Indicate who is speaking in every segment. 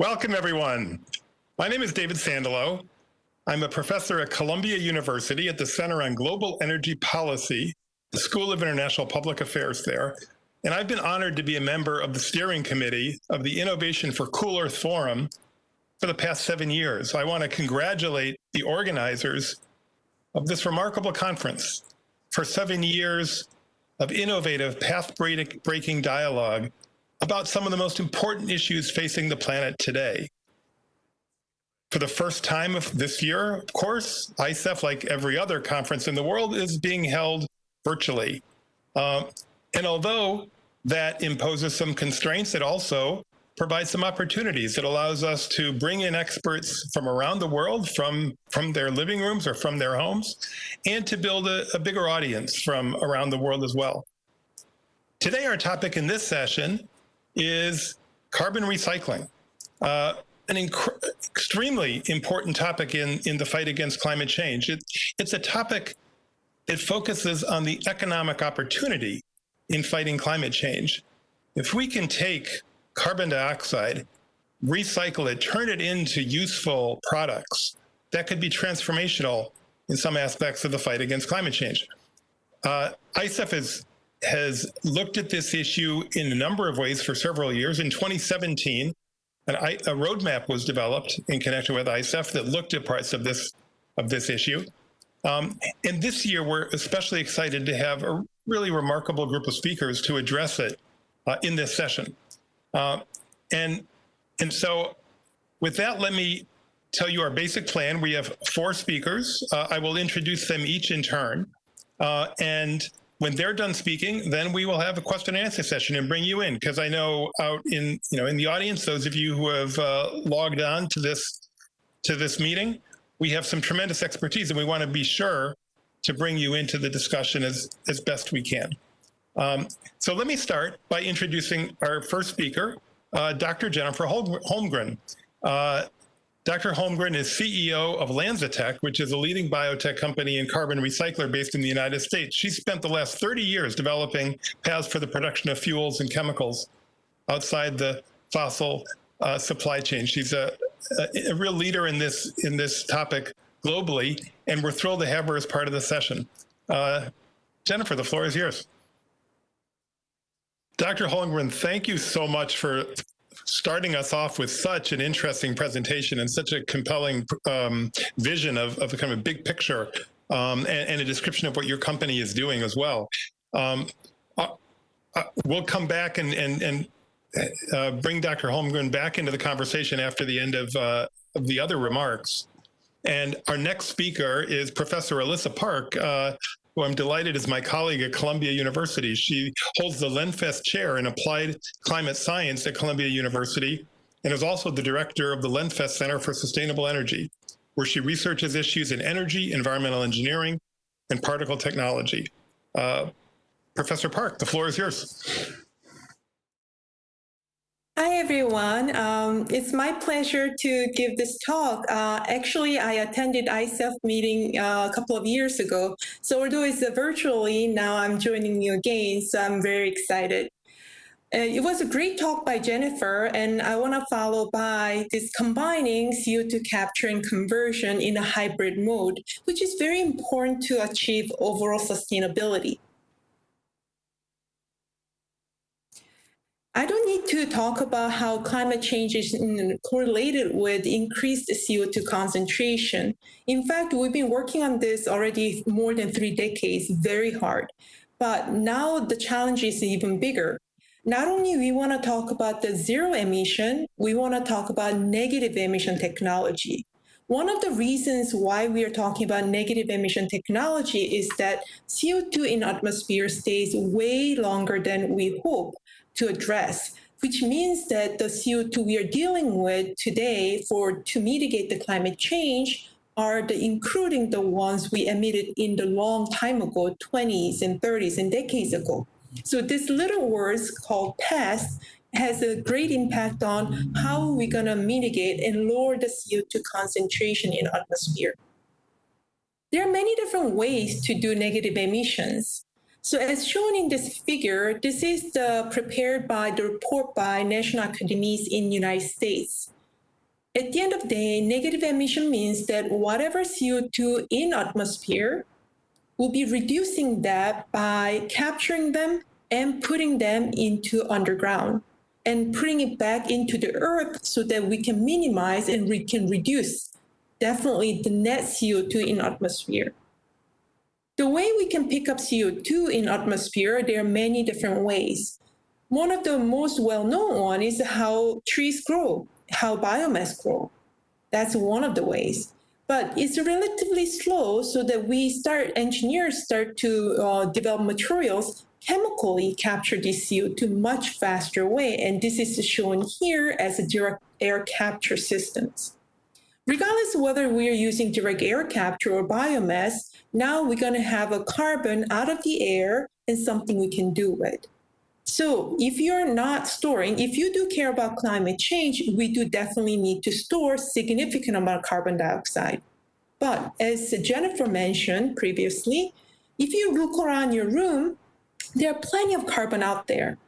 Speaker 1: Welcome, everyone. My name is David Sandalow. I'm a professor at Columbia University at the Center on Global Energy Policy, the School of International Public Affairs there. And I've been honored to be a member of the steering committee of the Innovation for Cool Earth Forum for the past 7 years. I want to congratulate the organizers of this remarkable conference for 7 years of innovative, path-breaking dialogue about some of the most important issues facing the planet today. For the first time of this year, of course, ICEF, like every other conference in the world, is being held virtually. And although that imposes some constraints, it also provides some opportunities. It allows us to bring in experts from around the world, from their living rooms or from their homes, and to build a bigger audience from around the world as well. Today, our topic in this session is carbon recycling, an extremely important topic in the fight against climate change. It's a topic that focuses on the economic opportunity in fighting climate change. If we can take carbon dioxide, recycle it, turn it into useful products, that could be transformational in some aspects of the fight against climate change. ICEF has looked at this issue in a number of ways for several years. In 2017, a roadmap was developed in connection with ICEF that looked at parts of this issue. And this year, we're especially excited to have a really remarkable group of speakers to address it in this session. And so with that, let me tell you our basic plan. We have 4 speakers. I will introduce them each in turn. And when they're done speaking, then we will have a question and answer session and bring you in, because I know out in the audience, those of you who have logged on to this meeting, we have some tremendous expertise, and we want to be sure to bring you into the discussion as best we can. So let me start by introducing our first speaker, Dr. Jennifer Holmgren. Dr. Holmgren is CEO of LanzaTech, which is a leading biotech company and carbon recycler based in the United States. She spent the last 30 years developing paths for the production of fuels and chemicals outside the fossil supply chain. She's a real leader in this topic globally, and we're thrilled to have her as part of the session. Jennifer, the floor is yours. Dr. Holmgren, thank you so much for starting us off with such an interesting presentation and such a compelling vision of a kind of a big picture and a description of what your company is doing as well. We'll come back and bring Dr. Holmgren back into the conversation after the end of the other remarks. And our next speaker is Professor Alissa Park, who I'm delighted is my colleague at Columbia University. She holds the Lenfest Chair in Applied Climate Science at Columbia University and is also the director of the Lenfest Center for Sustainable Energy, where she researches issues in energy, environmental engineering, and particle technology. Professor Park, the floor is yours.
Speaker 2: Hi, everyone. It's my pleasure to give this talk. Actually, I attended ICEF meeting a couple of years ago. So although it's virtually, now I'm joining you again, so I'm very excited. It was a great talk by Jennifer, and I want to follow by this combining CO2 capture and conversion in a hybrid mode, which is very important to achieve overall sustainability. I don't need to talk about how climate change is correlated with increased CO2 concentration. In fact, we've been working on this already more than 3 decades, very hard. But now the challenge is even bigger. Not only we want to talk about the zero emission, we want to talk about negative emission technology. One of the reasons why we are talking about negative emission technology is that CO2 in atmosphere stays way longer than we hope to address, which means that the CO2 we are dealing with today to mitigate the climate change are including the ones we emitted in the long time ago, 20s and 30s and decades ago. So this little word called past has a great impact on how we're going to mitigate and lower the CO2 concentration in atmosphere. There are many different ways to do negative emissions. So as shown in this figure, this is prepared by the report by National Academies in the United States. At the end of the day, negative emission means that whatever CO2 in atmosphere, we'll be reducing that by capturing them and putting them into underground and putting it back into the earth so that we can minimize and we can reduce definitely the net CO2 in atmosphere. The way we can pick up CO2 in atmosphere, there are many different ways. One of the most well-known one is how trees grow, how biomass grow. That's one of the ways. But it's relatively slow so that engineers start to develop materials chemically capture this CO2 much faster way. And this is shown here as a direct air capture systems. Regardless of whether we are using direct air capture or biomass, now we're going to have a carbon out of the air and something we can do with. So if you're not storing, if you do care about climate change, we do definitely need to store significant amount of carbon dioxide. But as Jennifer mentioned previously, if you look around your room, there are plenty of carbon out there.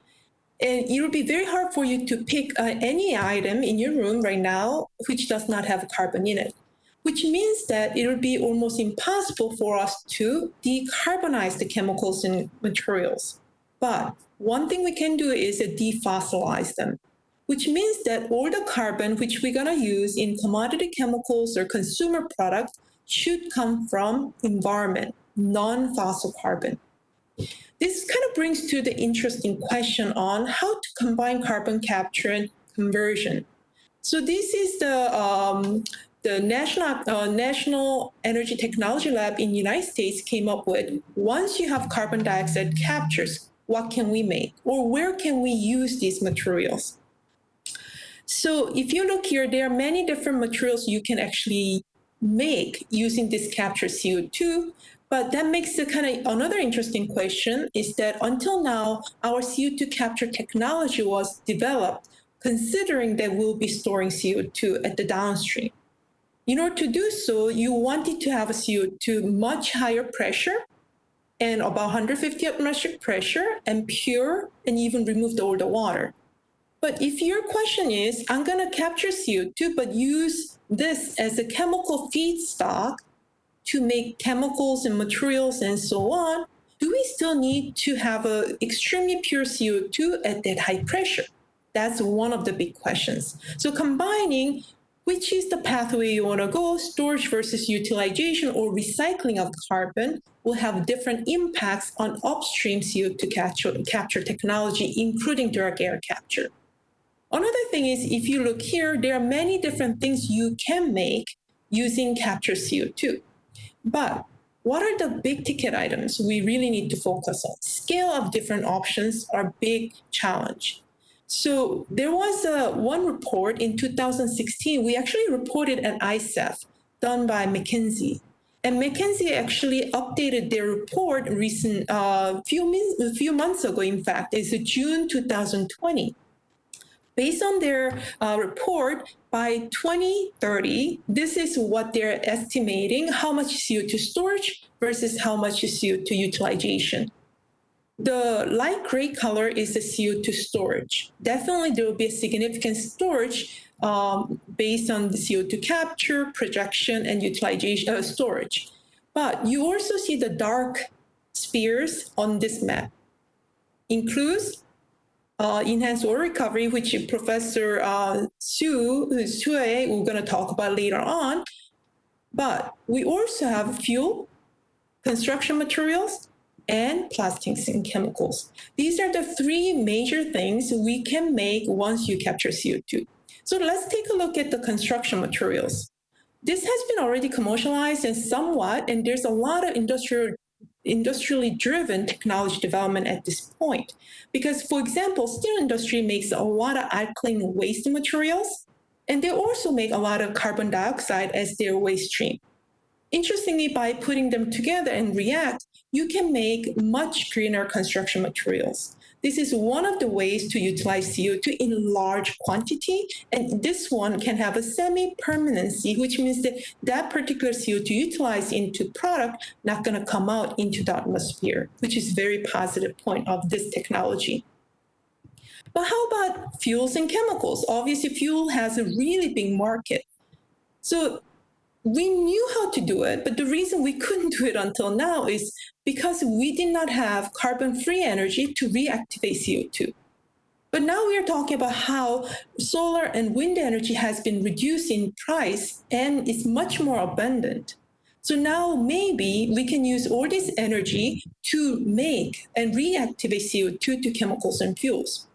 Speaker 2: And it will be very hard for you to pick any item in your room right now which does not have carbon in it, which means that it will be almost impossible for us to decarbonize the chemicals and materials. But one thing we can do is defossilize them, which means that all the carbon which we're going to use in commodity chemicals or consumer products should come from environment, non-fossil carbon. This kind of brings to the interesting question on how to combine carbon capture and conversion. So this is the National Energy Technology Lab in the United States came up with, once you have carbon dioxide captures, what can we make? Or where can we use these materials? So if you look here, there are many different materials you can actually make using this captured CO2. But that makes it kind of another interesting question is that until now, our CO2 capture technology was developed considering that we'll be storing CO2 at the downstream. In order to do so, you wanted to have a CO2 much higher pressure and about 150 atmospheric pressure and pure and even remove all the water. But if your question is, I'm going to capture CO2, but use this as a chemical feedstock to make chemicals and materials and so on, do we still need to have an extremely pure CO2 at that high pressure? That's one of the big questions. So combining which is the pathway you want to go, storage versus utilization or recycling of carbon will have different impacts on upstream CO2 capture technology, including direct air capture. Another thing is, if you look here, there are many different things you can make using captured CO2. But what are the big ticket items we really need to focus on? Scale of different options are a big challenge. So there was one report in 2016, we actually reported at ICEF, done by McKinsey. And McKinsey actually updated their report a few months ago, in fact, it's June 2020. Based on their report, by 2030, this is what they're estimating, how much CO2 storage versus how much CO2 utilization. The light gray color is the CO2 storage. Definitely there will be a significant storage based on the CO2 capture, projection, and utilization storage. But you also see the dark spheres on this map. Includes enhanced oil recovery, which Professor Xue, we're going to talk about later on. But we also have fuel, construction materials, and plastics and chemicals. These are the three major things we can make once you capture CO2. So let's take a look at the construction materials. This has been already commercialized and somewhat, and there's a lot of industrially driven technology development at this point. Because, for example, steel industry makes a lot of alkaline waste materials, and they also make a lot of carbon dioxide as their waste stream. Interestingly, by putting them together and react, you can make much greener construction materials. This is one of the ways to utilize CO2 in large quantity, and this one can have a semi-permanency, which means that that particular CO2 utilized into product not going to come out into the atmosphere, which is a very positive point of this technology. But how about fuels and chemicals? Obviously, fuel has a really big market. So we knew how to do it, but the reason we couldn't do it until now is because we did not have carbon-free energy to reactivate CO2. But now we are talking about how solar and wind energy has been reduced in price and is much more abundant. So now maybe we can use all this energy to make and reactivate CO2 to chemicals and fuels.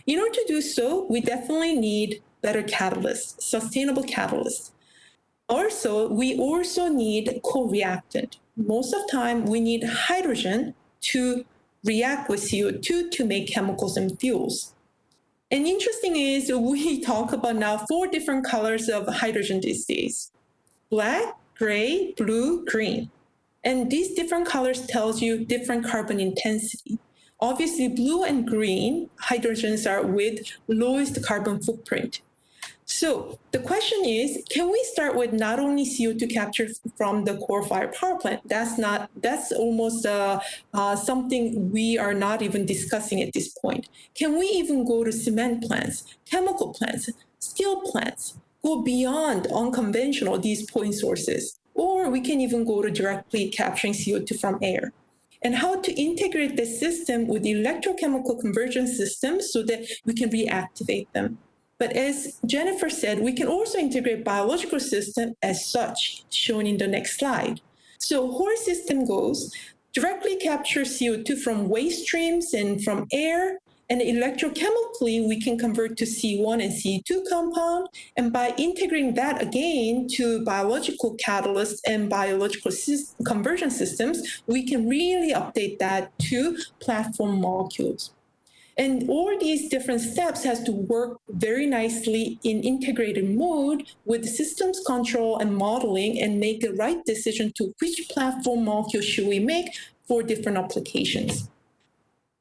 Speaker 2: In order to do so, we definitely need better catalysts, sustainable catalysts. Also, we also need co-reactant. Most of the time, we need hydrogen to react with CO2 to make chemicals and fuels. And interesting is we talk about now 4 different colors of hydrogen these days: black, gray, blue, green. And these different colors tells you different carbon intensity. Obviously, blue and green hydrogens are with lowest carbon footprint. So the question is, can we start with not only CO2 capture from the coal-fired power plant? That's almost something we are not even discussing at this point. Can we even go to cement plants, chemical plants, steel plants, go beyond unconventional these point sources? Or we can even go to directly capturing CO2 from air. And how to integrate this system with electrochemical conversion systems so that we can reactivate them. But as Jennifer said, we can also integrate biological system as such, shown in the next slide. So whole system goes, directly capture CO2 from waste streams and from air, and electrochemically, we can convert to C1 and C2 compound. And by integrating that again to biological catalysts and biological conversion systems, we can really update that to platform molecules. And all these different steps has to work very nicely in integrated mode with systems control and modeling and make the right decision to which platform molecule should we make for different applications.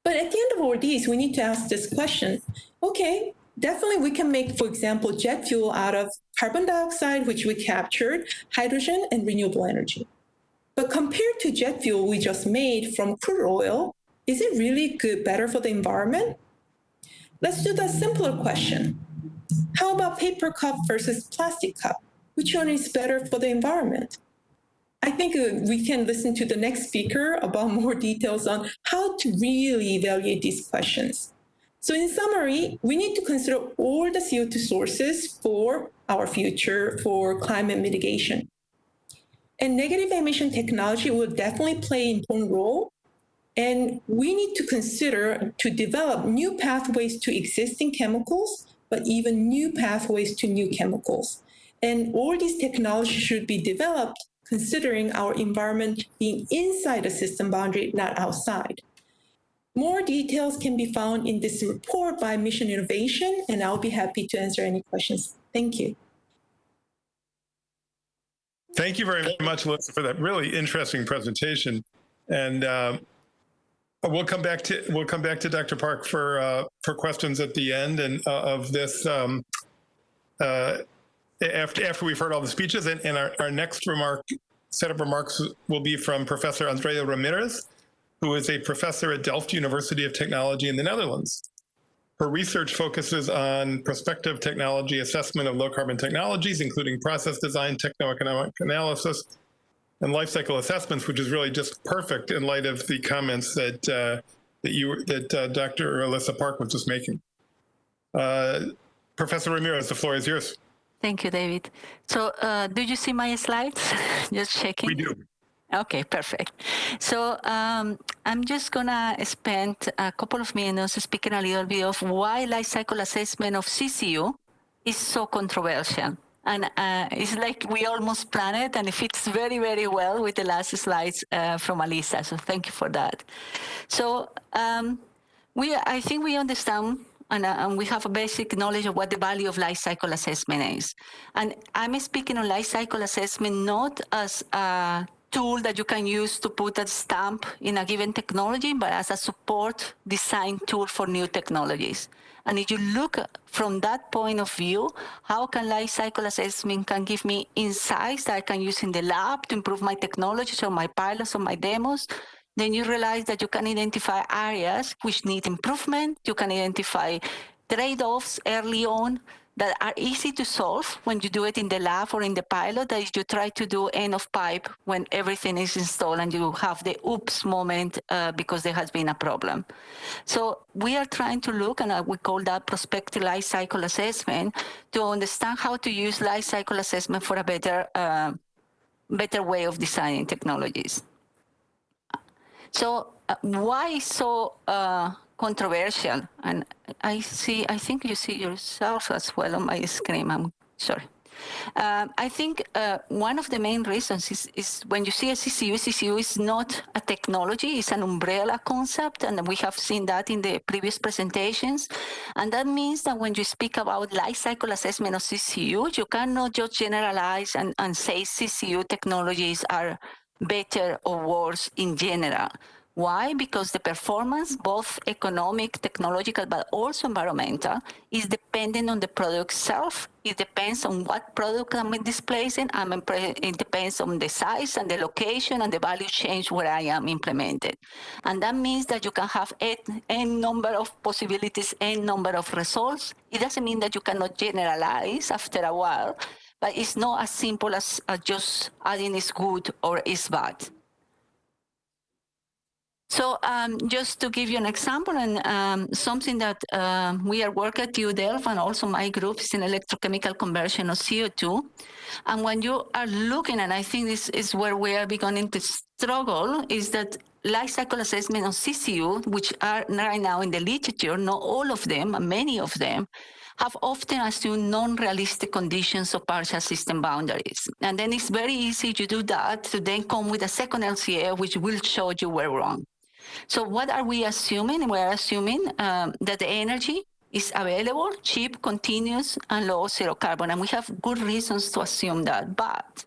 Speaker 2: But at the end of all these, we need to ask this question. Okay, definitely we can make, for example, jet fuel out of carbon dioxide, which we captured, hydrogen, and renewable energy. But compared to jet fuel we just made from crude oil, is it really better for the environment? Let's do the simpler question. How about paper cup versus plastic cup? Which one is better for the environment? I think we can listen to the next speaker about more details on how to really evaluate these questions. So in summary, we need to consider all the CO2 sources for our future for climate mitigation. And negative emission technology will definitely play an important role. And we need to consider to develop new pathways to existing chemicals, but even new pathways to new chemicals. And all these technologies should be developed considering our environment being inside the system boundary, not outside. More details can be found in this report by Mission Innovation, and I'll be happy to answer any questions. Thank you.
Speaker 1: Thank you very much, Alissa, for that really interesting presentation. And we'll come back to Dr. Park for questions at the end and of this after we've heard all the speeches. And our next set of remarks will be from Professor Andrea Ramírez, who is a professor at Delft University of Technology in the Netherlands. Her research focuses on prospective technology assessment of low carbon technologies, including process design, techno-economic analysis, and life cycle assessments, which is really just perfect in light of the comments that Dr. Alissa Park was just making. Professor Ramírez, the floor is yours.
Speaker 3: Thank you, David. So do you see my slides? Just checking.
Speaker 1: We do.
Speaker 3: Okay, perfect. So I'm just going to spend a couple of minutes speaking a little bit of why life cycle assessment of CCU is so controversial. And it's like we almost planned it, and it fits very, very well with the last slides from Alissa. So thank you for that. So I think we understand and we have a basic knowledge of what the value of life cycle assessment is. And I'm speaking on life cycle assessment not as a tool that you can use to put a stamp in a given technology, but as a support design tool for new technologies. And if you look from that point of view, how can life cycle assessment can give me insights that I can use in the lab to improve my technologies or my pilots or my demos, then you realize that you can identify areas which need improvement. You can identify trade-offs early on that are easy to solve when you do it in the lab or in the pilot, that you try to do end of pipe when everything is installed and you have the oops moment because there has been a problem. So we are trying to look, and we call that prospective life cycle assessment, to understand how to use life cycle assessment for a better way of designing technologies. So why so controversial? And I think you see yourself as well on my screen. I'm sorry. I think one of the main reasons is when you see a CCU is not a technology, it's an umbrella concept, and we have seen that in the previous presentations. And that means that when you speak about life cycle assessment of CCU, you cannot just generalize and say CCU technologies are better or worse in general. Why? Because the performance, both economic, technological, but also environmental, is dependent on the product itself. It depends on what product I'm displacing, it depends on the size and the location and the value chain where I am implemented. And that means that you can have n number of possibilities, n number of results. It doesn't mean that you cannot generalize after a while, but it's not as simple as just adding is good or is bad. So just to give you an example, and something that we are working at TU Delft, and also my group is in electrochemical conversion of CO2. And when you are looking, and I think this is where we are beginning to struggle, is that life cycle assessment of CCU, which are right now in the literature, not all of them, many of them, have often assumed non-realistic conditions of partial system boundaries. And then it's very easy to do that, to then come with a second LCA, which will show you we're wrong. So what are we assuming? We're assuming that the energy is available, cheap, continuous, and low zero carbon. And we have good reasons to assume that. But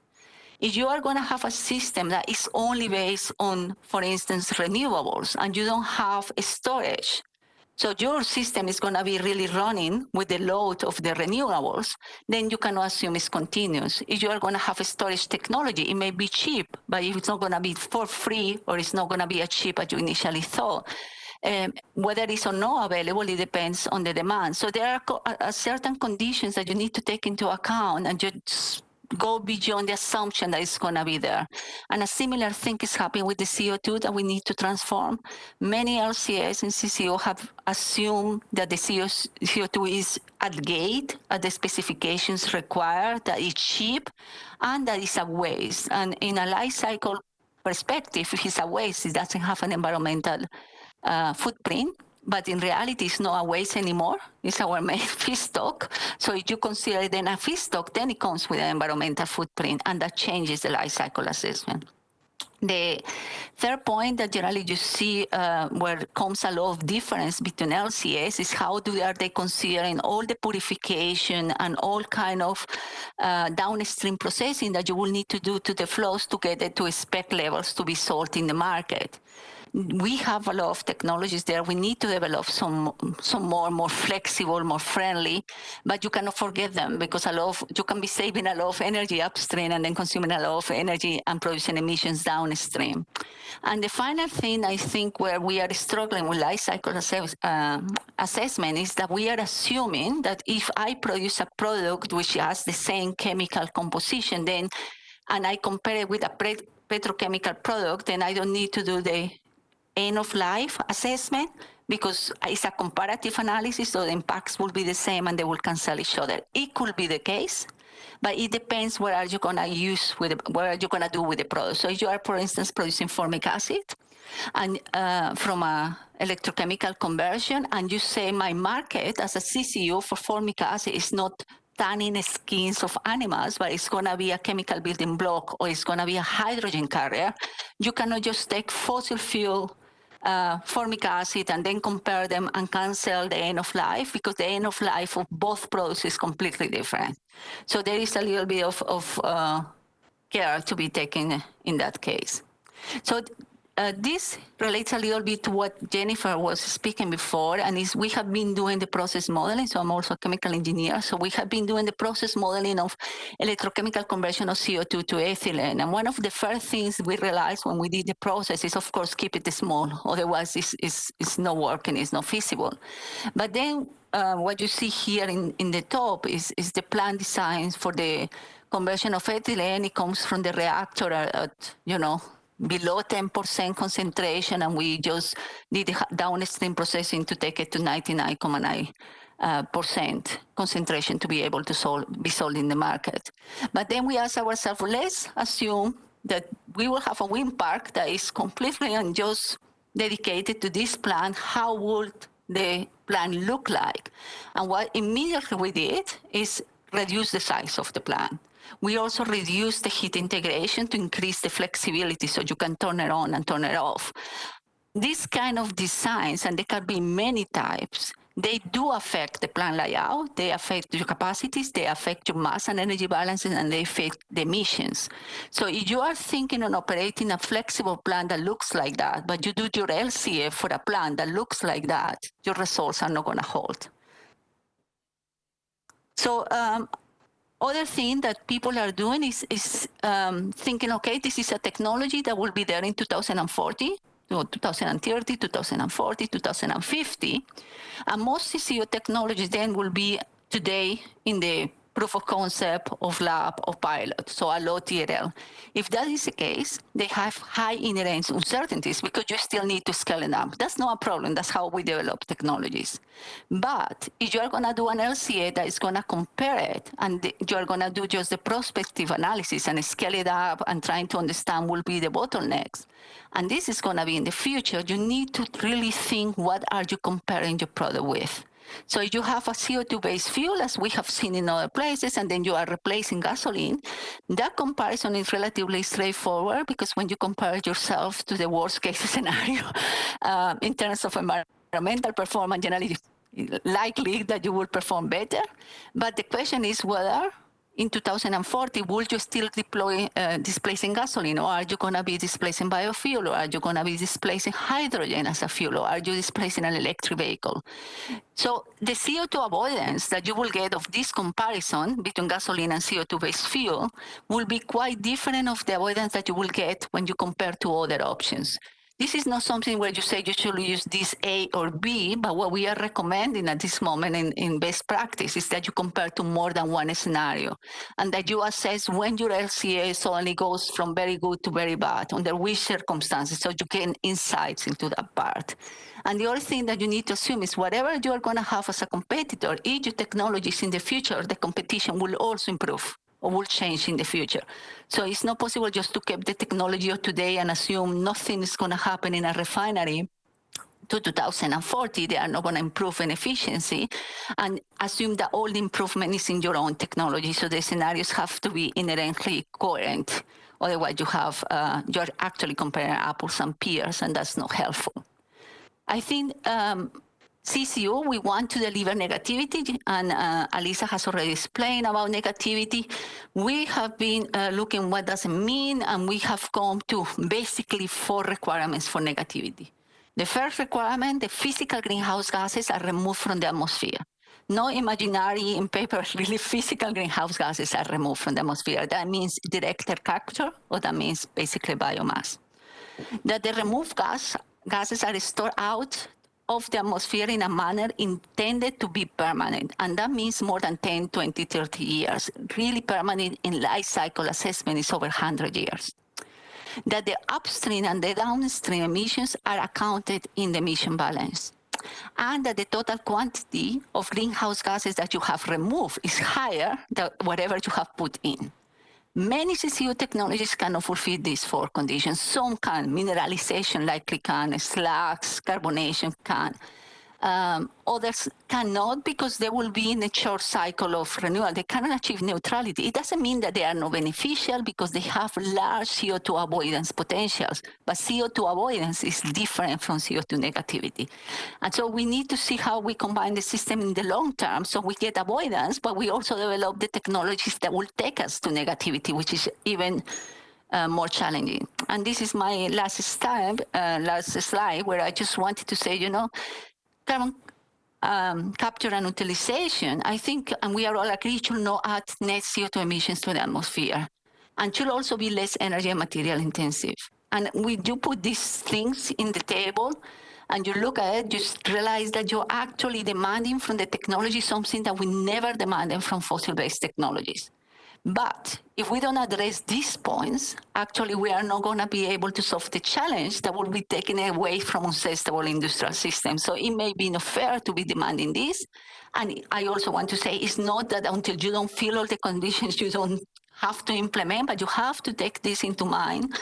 Speaker 3: if you are going to have a system that is only based on, for instance, renewables, and you don't have storage, so your system is going to be really running with the load of the renewables, then you cannot assume it's continuous. If you are going to have a storage technology, it may be cheap, but if it's not going to be for free, or it's not going to be as cheap as you initially thought, whether it's or not available, it depends on the demand. So there are certain conditions that you need to take into account, and just go beyond the assumption that it's going to be there. And a similar thing is happening with the CO2 that we need to transform. Many LCS and CCO have assumed that the CO2 is at gate, at the specifications required, that it's cheap, and that it's a waste. And in a life cycle perspective, if it's a waste, it doesn't have an environmental footprint. But in reality, it's not a waste anymore. It's our main feedstock. So if you consider it then a feedstock, then it comes with an environmental footprint, and that changes the life cycle assessment. The third point that generally you see where comes a lot of difference between LCS is how are they considering all the purification and all kind of downstream processing that you will need to do to the flows to get it to spec levels to be sold in the market. We have a lot of technologies there. We need to develop some more flexible, more friendly, but you cannot forget them, because you can be saving a lot of energy upstream and then consuming a lot of energy and producing emissions downstream. And the final thing, I think, where we are struggling with life cycle assessment is that we are assuming that if I produce a product which has the same chemical composition, then, and I compare it with a petrochemical product, then I don't need to do the end-of-life assessment, because it's a comparative analysis, so the impacts will be the same and they will cancel each other. It could be the case, but it depends what are you going to use what are you going to do with the product. So if you are, for instance, producing formic acid and from a electrochemical conversion, and you say my market as a CCU for formic acid is not tanning skins of animals, but it's going to be a chemical building block, or it's going to be a hydrogen carrier, you cannot just take fossil fuel formic acid and then compare them and cancel the end of life, because the end of life of both products is completely different. So there is a little bit of care to be taken in that case. So this relates a little bit to what Jennifer was speaking before, and is we have been doing the process modeling. So I'm also a chemical engineer. So we have been doing the process modeling of electrochemical conversion of CO2 to ethylene. And one of the first things we realized when we did the process is, of course, keep it small. Otherwise, it's not working, it's not feasible. But then what you see here in the top is the plant designs for the conversion of ethylene. It comes from the reactor at below 10% concentration, and we just did the downstream processing to take it to 99.9% concentration to be able to be sold in the market. But then we ask ourselves, let's assume that we will have a wind park that is completely and just dedicated to this plant. How would the plant look like? And what immediately we did is reduce the size of the plant. We also reduce the heat integration to increase the flexibility so you can turn it on and turn it off. These kind of designs, and there can be many types, they do affect the plant layout, they affect your capacities, they affect your mass and energy balances, and they affect the emissions. So if you are thinking on operating a flexible plant that looks like that, but you do your LCF for a plant that looks like that, your results are not going to hold. So other thing that people are doing is thinking, okay, this is a technology that will be there in 2040, 2030, 2040, 2050. And most CCU technologies then will be today in the proof of concept of lab or pilot, so a low TRL. If that is the case, they have high inherent uncertainties because you still need to scale it up. That's not a problem. That's how we develop technologies. But if you're going to do an LCA that is going to compare it, and you're going to do just the prospective analysis and scale it up and trying to understand what will be the bottlenecks, and this is going to be in the future, you need to really think, what are you comparing your product with? So if you have a CO2-based fuel, as we have seen in other places, and then you are replacing gasoline, that comparison is relatively straightforward, because when you compare yourself to the worst-case scenario in terms of environmental performance, generally likely that you will perform better. But the question is whether in 2040, will you still deploy displacing gasoline, or are you going to be displacing biofuel, or are you going to be displacing hydrogen as a fuel, or are you displacing an electric vehicle? So the CO2 avoidance that you will get of this comparison between gasoline and CO2-based fuel will be quite different of the avoidance that you will get when you compare to other options. This is not something where you say you should use this A or B, but what we are recommending at this moment in best practice is that you compare to more than one scenario, and that you assess when your LCA suddenly goes from very good to very bad, under which circumstances, so you gain insights into that part. And the other thing that you need to assume is whatever you are going to have as a competitor, each technologies in the future, the competition will also improve or will change in the future. So it's not possible just to keep the technology of today and assume nothing is going to happen in a refinery to 2040. They are not going to improve in efficiency, and assume that all the improvement is in your own technology. So the scenarios have to be inherently coherent. Otherwise, you're actually comparing apples and pears, and that's not helpful. I think CCU, we want to deliver negativity, and Alissa has already explained about negativity. We have been looking what does it mean, and we have come to basically 4 requirements for negativity. The first requirement, the physical greenhouse gases are removed from the atmosphere. No imaginary in paper, really physical greenhouse gases are removed from the atmosphere. That means direct air capture, or that means basically biomass. That the removed gases are stored out of the atmosphere in a manner intended to be permanent. And that means more than 10, 20, 30 years. Really permanent in life cycle assessment is over 100 years. That the upstream and the downstream emissions are accounted in the emission balance. And that the total quantity of greenhouse gases that you have removed is higher than whatever you have put in. Many CCU technologies cannot fulfill these 4 conditions. Some can, mineralization likely can, slags, carbonation can. Others cannot, because they will be in a short cycle of renewal. They cannot achieve neutrality. It doesn't mean that they are not beneficial, because they have large CO2 avoidance potentials. But CO2 avoidance is different from CO2 negativity. And so we need to see how we combine the system in the long term, so we get avoidance, but we also develop the technologies that will take us to negativity, which is even more challenging. and this is my last slide, where I just wanted to say, carbon capture and utilization, I think, and we are all agreed, should not add net CO2 emissions to the atmosphere, and should also be less energy and material intensive. And when you put these things in the table, and you look at it, you realize that you're actually demanding from the technology something that we never demanded from fossil-based technologies. But if we don't address these points, actually we are not going to be able to solve the challenge that will be taken away from unsustainable industrial systems. So it may be not fair to be demanding this. And I also want to say it's not that until you don't feel all the conditions, you don't have to implement, but you have to take this into mind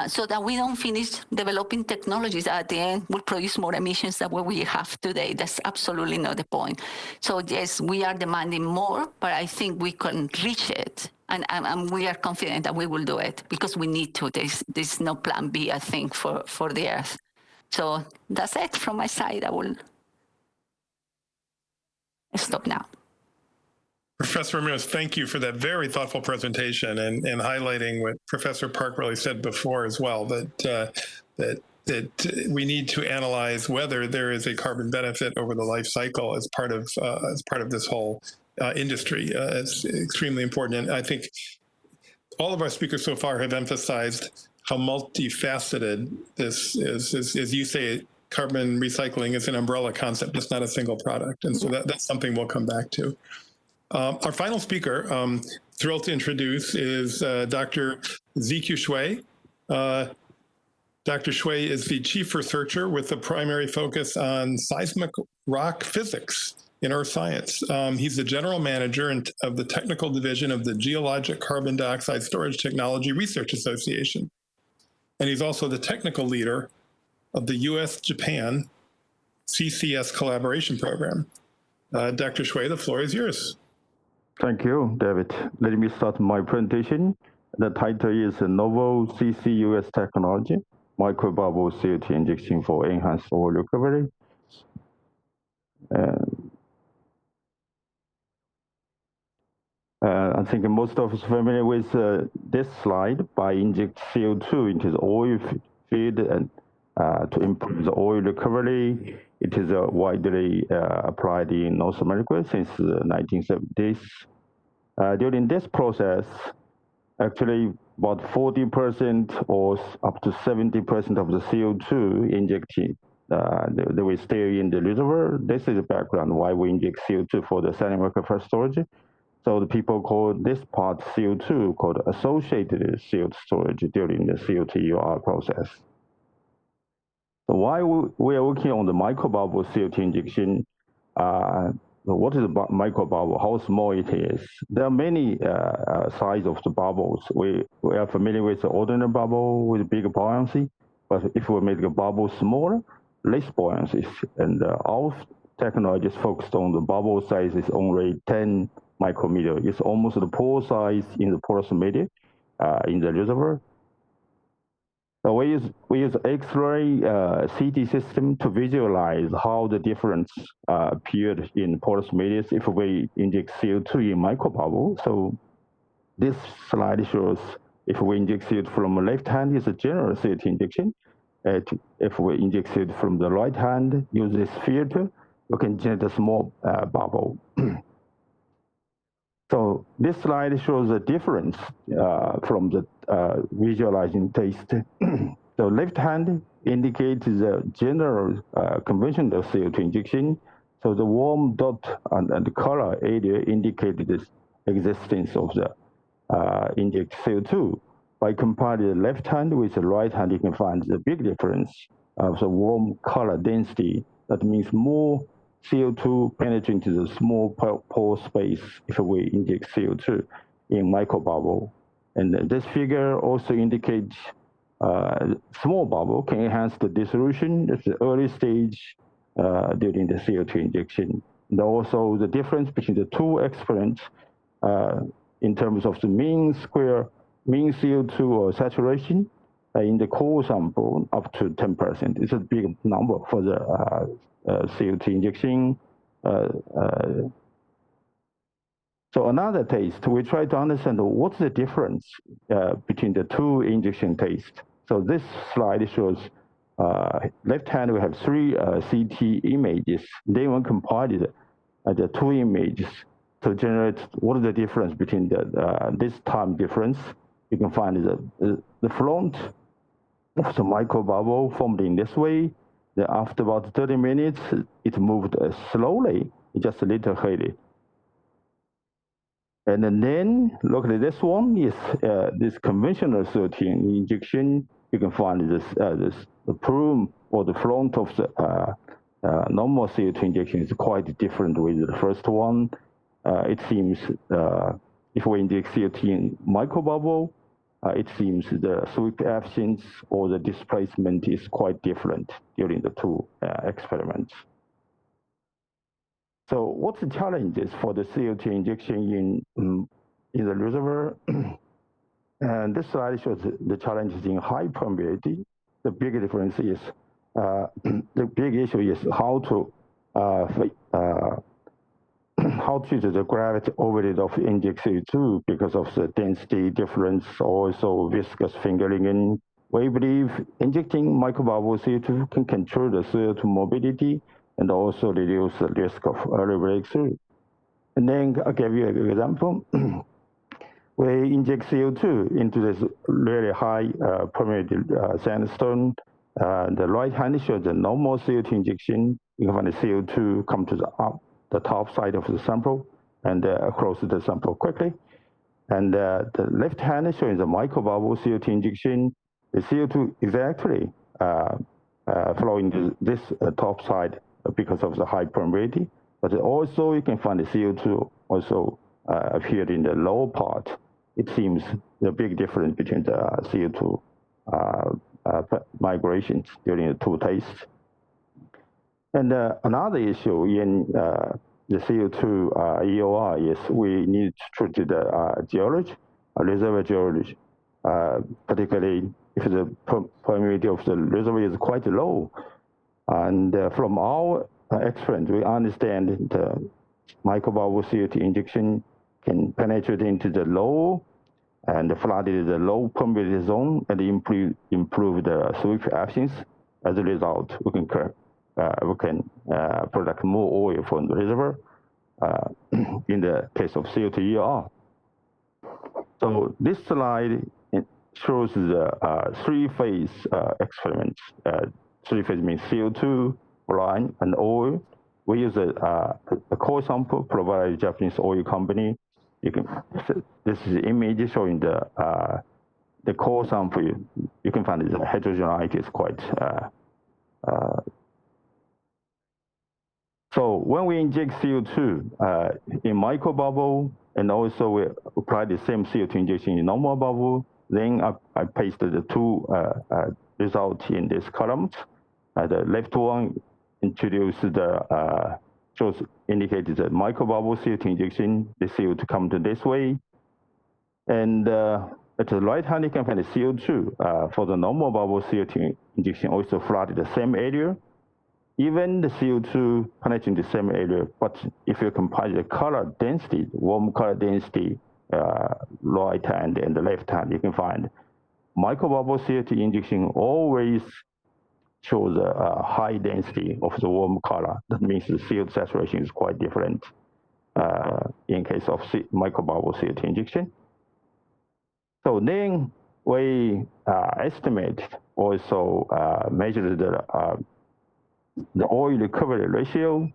Speaker 3: so that we don't finish developing technologies that at the end will produce more emissions than what we have today. That's absolutely not the point. So yes, we are demanding more, but I think we can reach it. And we are confident that we will do it because we need to. There's no plan B, I think, for the Earth. So that's it from my side. I will stop now.
Speaker 1: Professor Ramírez, thank you for that very thoughtful presentation and highlighting what Professor Park really said before as well, that we need to analyze whether there is a carbon benefit over the life cycle as part of this whole industry. It's extremely important. And I think all of our speakers so far have emphasized how multifaceted this is. As you say, carbon recycling is an umbrella concept. It's not a single product. And so that's something we'll come back to. Our final speaker, thrilled to introduce, is Dr. Ziqiu Xue. Dr. Xue is the chief researcher with a primary focus on seismic rock physics in earth science. He's the general manager of the technical division of the Geologic Carbon Dioxide Storage Technology Research Association. And he's also the technical leader of the US-Japan CCS collaboration program. Dr. Xue, the floor is yours.
Speaker 4: Thank you, David. Let me start my presentation. The title is Novel CCUS Technology, Microbubble CO2 Injection for Enhanced Oil Recovery. I think most of us are familiar with this slide. By inject CO2 into the oil field and to improve the oil recovery. It is widely applied in North America since the 1970s. During this process, actually about 40% or up to 70% of the CO2 injected, they will stay in the reservoir. This is the background why we inject CO2 for the saline aquifer storage. So the people call this part CO2 called associated CO2 storage during the CO2 process. So why we are working on the microbubble CO2 injection? What is a microbubble? How small it is? There are many sizes of the bubbles. We are familiar with the ordinary bubble with big buoyancy, but if we make a bubble smaller, less buoyancy. And our technology is focused on the bubble size is only 10 micrometer. It's almost the pore size in the porous media in the reservoir. So we use X-ray CT system to visualize how the difference appeared in porous media if we inject CO2 in microbubble. So this slide shows if we inject CO2 from the left hand, it's a general CO2 injection. If we inject CO2 from the right hand, use this filter, we can generate a small bubble. So this slide shows the difference from the visualizing taste. The left hand indicates the general conventional CO2 injection. So the warm dot and the color area indicate the existence of the inject CO2. By comparing the left hand with the right hand, you can find the big difference of the warm color density. That means more CO2 penetrating to the small pore space if we inject CO2 in microbubble. And this figure also indicates small bubble can enhance the dissolution at the early stage during the CO2 injection. And also the difference between the two experiments in terms of the mean CO2 or saturation in the core sample up to 10%. It's a big number for the CO2 injection. So another taste, we try to understand what's the difference between the two injection tastes. So this slide shows left hand we have 3 CT images. Then we compiled the 2 images to generate what is the difference between this time difference. You can find the front of the microbubble formed in this way. Then after about 30 minutes, it moved slowly, just a little highly. And then look at this one. Is this conventional CO2 injection. You can find the plume or the front of the normal CO2 injection is quite different with the first one. It seems if we inject CO2 in microbubble, it seems the sweep efficiency or the displacement is quite different during the 2 experiments. So what's the challenges for the CO2 injection in the reservoir? And this slide shows the challenges in high permeability. The big difference is, the big issue is how to use the gravity overload of inject CO2 because of the density difference, also viscous fingering. And we believe injecting microbubble CO2 can control the CO2 mobility and also reduce the risk of early breakthrough. And then I'll give you an example. We inject CO2 into this really high permeable sandstone. The right hand shows the normal CO2 injection. You can find the CO2 come to the top side of the sample and across the sample quickly. And the left hand showing the microbubble CO2 injection. The CO2 exactly flowing to this top side because of the high permeability. But also you can find the CO2 also appeared in the lower part. It seems the big difference between the CO2 migrations during the 2 tests. And another issue in the CO2 EOR is we need to treat the geology, reservoir geology, particularly if the permeability of the reservoir is quite low. And from our experience, we understand the microbubble CO2 injection can penetrate into the low and flooded the low permeability zone and improve the sweep efficiency. As a result, we can produce more oil from the reservoir in the case of CO2 EOR. So this slide shows the 3-phase experiments. 3-phase means CO2, brine, and oil. We use a core sample provided by a Japanese oil company. This is the image showing the core sample. You can find the heterogeneity is quite. So when we inject CO2 in microbubble, and also we apply the same CO2 injection in normal bubble, then I pasted the 2 results in this columns. The left one introduces the indicated the microbubble CO2 injection. The CO2 comes this way, and at the right hand you can find the CO2 for the normal bubble CO2 injection also flooded the same area. Even the CO2 penetrating the same area, but if you compare the color density, warm color density, right hand and the left hand, you can find microbubble CO2 injection always shows a high density of the warm color. That means the CO2 saturation is quite different in case of microbubble CO2 injection. So then we estimate also measure the oil recovery ratio.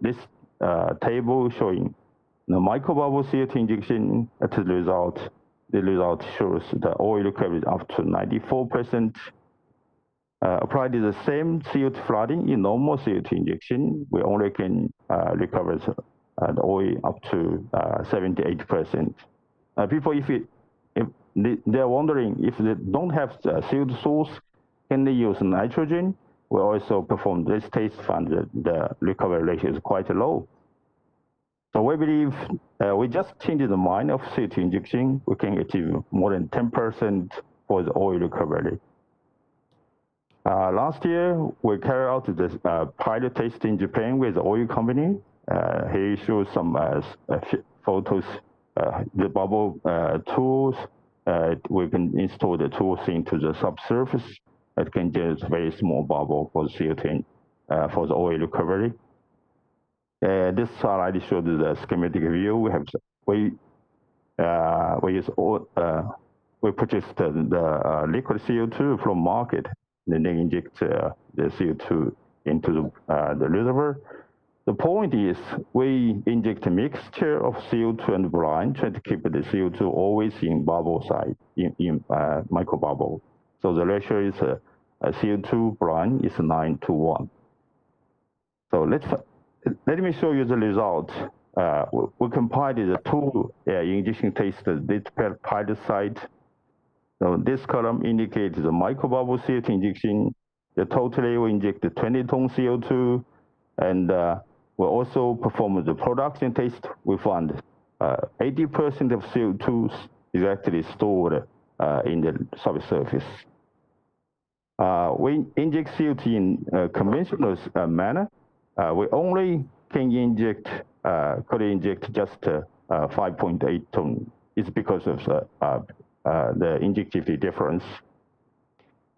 Speaker 4: This table showing the microbubble CO2 injection at the result shows the oil recovery up to 94%. Applied to the same CO2 flooding in normal CO2 injection, we only can recover the oil up to 78%. People, if they're wondering if they don't have the CO2 source, can they use nitrogen? We also performed this test, found that the recovery ratio is quite low. So we believe we just changed the mind of CO2 injection, we can achieve more than 10% for the oil recovery. Last year, we carried out this pilot test in Japan with the oil company. Here shows some photos, the bubble tools we can install the tools into the subsurface. It can generate very small bubble for the CO2 for the oil recovery. This slide shows the schematic view. We purchased the liquid CO2 from market, and then inject the CO2 into the reservoir. The point is, we inject a mixture of CO2 and brine, trying to keep the CO2 always in bubble side, in micro bubble. So the ratio is CO2 brine is 9:1. So let me show you the result. We compiled the two injection tested this pilot site. So this column indicates the microbubble CO2 injection. The totally we injected 20 tons CO2, and we also performed the production test. We found 80% of CO2 is actually stored in the subsurface. We inject CO2 in a conventional manner. We only can could inject just 5.8 ton. It's because of the injectivity difference.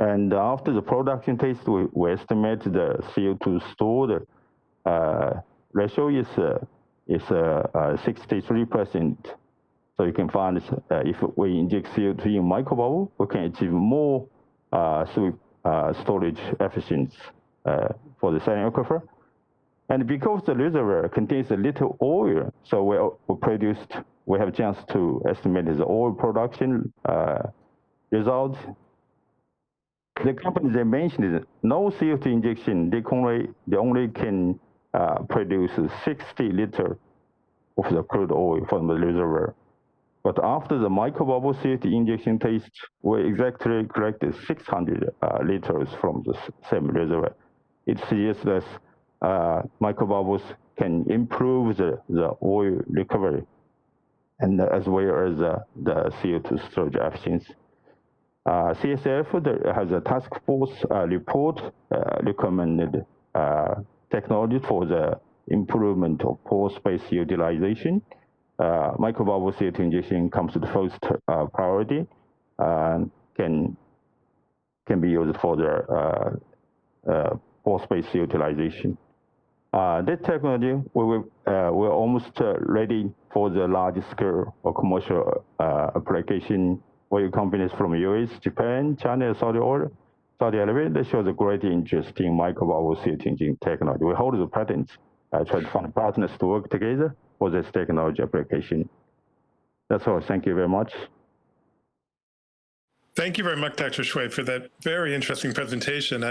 Speaker 4: And after the production test, we estimate the CO2 stored ratio is 63%. So you can find if we inject CO2 in microbubble, we can achieve more storage efficiency for the saline aquifer. And because the reservoir contains a little oil, so we have a chance to estimate the oil production results. The company they mentioned is no CO2 injection, they only can produce 60 liters of the crude oil from the reservoir. But after the microbubble CO2 injection test, we exactly collected 600 liters from the same reservoir. It suggests that microbubbles can improve the oil recovery, and as well as the CO2 storage efficiency. CS8 has a task force report recommended technology for the improvement of pore space utilization. Microbubble CO2 injection comes to the first priority, can be used for the pore space utilization. This technology, we're almost ready for the large scale or commercial application. Oil companies from US, Japan, China, Saudi Arabia, they show the great interest in microbubble CO2 injection technology. We hold the patents, try to find partners to work together for this technology application. That's all. Thank you very much.
Speaker 1: Thank you very much, Dr. Xue, for that very interesting presentation.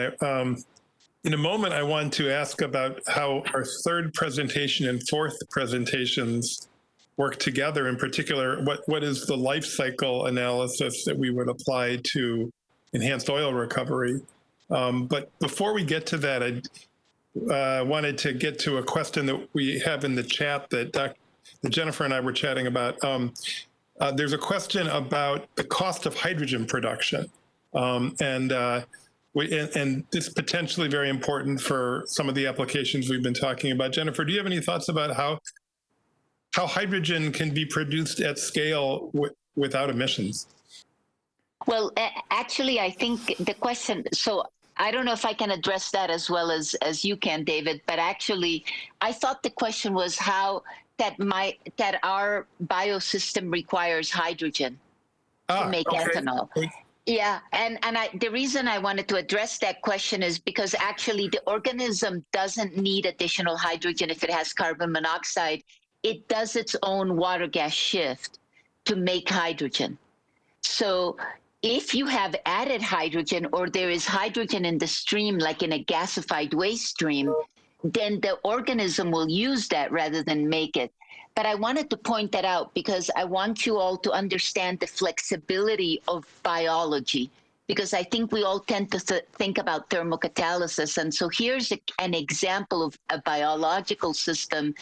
Speaker 1: In a moment, I want to ask about how our third presentation and fourth presentations work together. In particular, what is the life cycle analysis that we would apply to enhanced oil recovery? But before we get to that, I wanted to get to a question that we have in the chat that Jennifer and I were chatting about. There's a question about the cost of hydrogen production. And this is potentially very important for some of the applications we've been talking about. Jennifer, do you have any thoughts about how hydrogen can be produced at scale without emissions?
Speaker 5: Well, actually, I think the question, so I don't know if I can address that as well as you can, David, but actually, I thought the question was how that our biosystem requires hydrogen to make ethanol. Yeah, and the reason I wanted to address that question is because actually the organism doesn't need additional hydrogen if it has carbon monoxide. It does its own water gas shift to make hydrogen. So if you have added hydrogen or there is hydrogen in the stream, like in a gasified waste stream, then the organism will use that rather than make it. But I wanted to point that out because I want you all to understand the flexibility of biology, because I think we all tend to think about thermocatalysis. And so here's an example of a biological system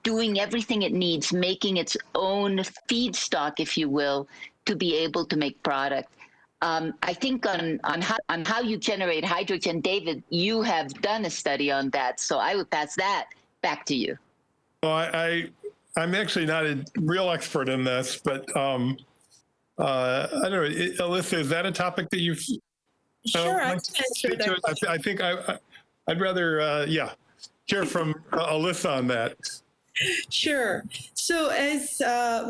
Speaker 5: doing everything it needs, making its own feedstock, if you will, to be able to make product. I think on how you generate hydrogen, David, you have done a study on that, so I would pass that back to you.
Speaker 1: Well, I'm actually not a real expert in this, but I don't know, Alissa, is that a topic that you've?
Speaker 2: Sure, I
Speaker 1: like
Speaker 2: can
Speaker 1: to
Speaker 2: answer
Speaker 1: speak to
Speaker 2: that
Speaker 1: it? I think I'd rather, hear from Alissa on that.
Speaker 2: Sure. So as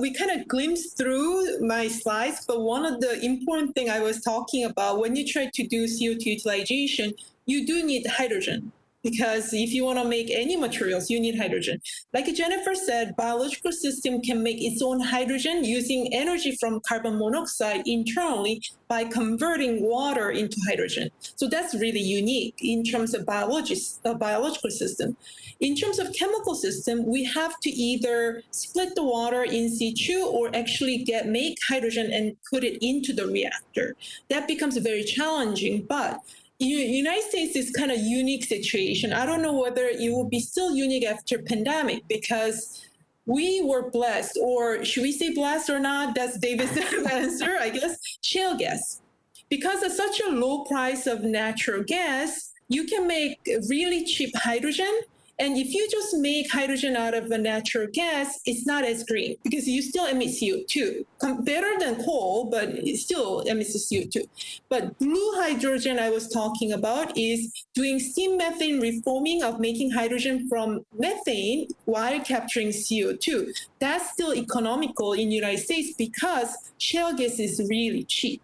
Speaker 2: we kind of glimpsed through my slides, but one of the important thing I was talking about, when you try to do CO2 utilization, you do need hydrogen. Because if you want to make any materials, you need hydrogen. Like Jennifer said, biological system can make its own hydrogen using energy from carbon monoxide internally by converting water into hydrogen. So that's really unique in terms of biological system. In terms of chemical system, we have to either split the water in situ or actually make hydrogen and put it into the reactor. That becomes very challenging, but United States is kind of unique situation. I don't know whether it will be still unique after pandemic because we were blessed, or should we say blessed or not? That's David's answer, I guess. Shale gas. Because of such a low price of natural gas, you can make really cheap hydrogen. And if you just make hydrogen out of a natural gas, it's not as green because you still emit CO2. Better than coal, but it still emits CO2. But blue hydrogen I was talking about is doing steam methane reforming of making hydrogen from methane while capturing CO2. That's still economical in the United States because shale gas is really cheap.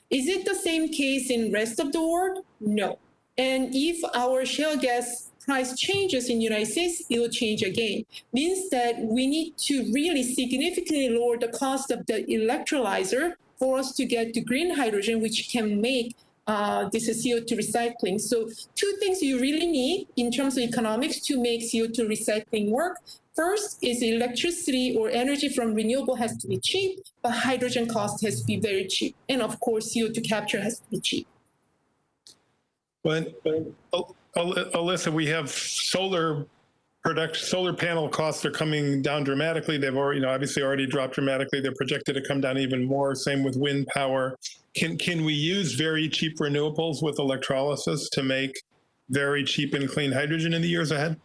Speaker 2: Is it the same case in rest of the world? No. And if our shale gas price changes in the United States, it will change again. Means that we need to really significantly lower the cost of the electrolyzer for us to get to green hydrogen, which can make this CO2 recycling. So two things you really need in terms of economics to make CO2 recycling work. First is electricity or energy from renewable has to be cheap, but hydrogen cost has to be very cheap. And of course, CO2 capture has to be cheap.
Speaker 1: Alissa, we have solar panel costs are coming down dramatically. They've already, obviously already dropped dramatically. They're projected to come down even more. Same with wind power. Can we use very cheap renewables with electrolysis to make very cheap and clean hydrogen in the years ahead?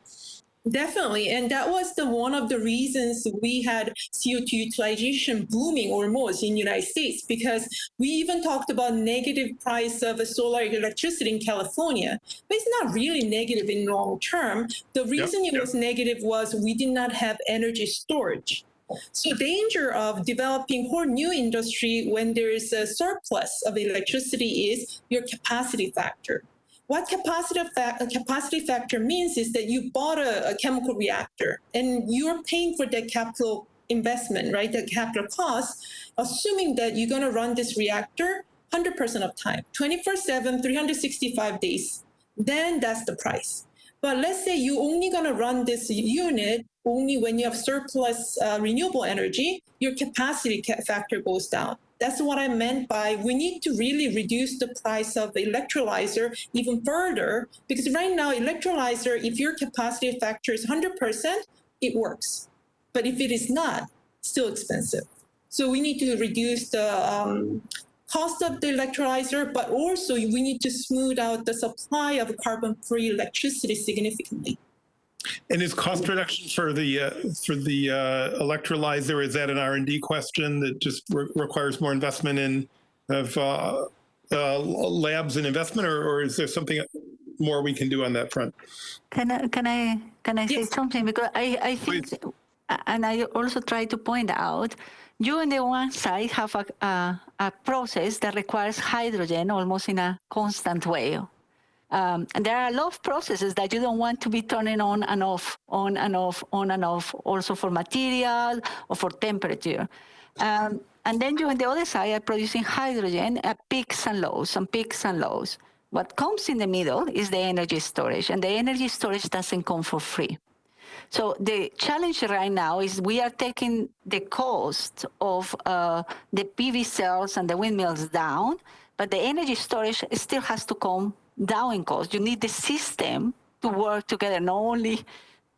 Speaker 2: Definitely. And that was one of the reasons we had CO2 utilization booming almost in the United States, because we even talked about negative price of solar electricity in California. But it's not really negative in long term. The reason it was negative was we did not have energy storage. So danger of developing whole new industry when there is a surplus of electricity is your capacity factor. What capacity factor means is that you bought a chemical reactor and you're paying for that capital investment, right? The capital cost, assuming that you're going to run this reactor 100% of time, 24/7, 365 days. Then that's the price. But let's say you're only going to run this unit only when you have surplus renewable energy, your capacity factor goes down. That's what I meant by we need to really reduce the price of the electrolyzer even further, because right now electrolyzer, if your capacity factor is 100%, it works. But if it is not, it's still expensive. So we need to reduce the cost of the electrolyzer, but also we need to smooth out the supply of carbon-free electricity significantly.
Speaker 1: And is cost reduction for the electrolyzer, is that an R&D question that just requires more investment in labs and investment, or is there something more we can do on that front?
Speaker 3: Can I say something? Because I think, please. And I also try to point out, you on the one side have a process that requires hydrogen almost in a constant way. And there are a lot of processes that you don't want to be turning on and off, on and off, on and off, also for material or for temperature. And then you on the other side are producing hydrogen at peaks and lows and peaks and lows. What comes in the middle is the energy storage, and the energy storage doesn't come for free. So the challenge right now is we are taking the cost of the PV cells and the windmills down, but the energy storage still has to come down in cost. You need the system to work together, not only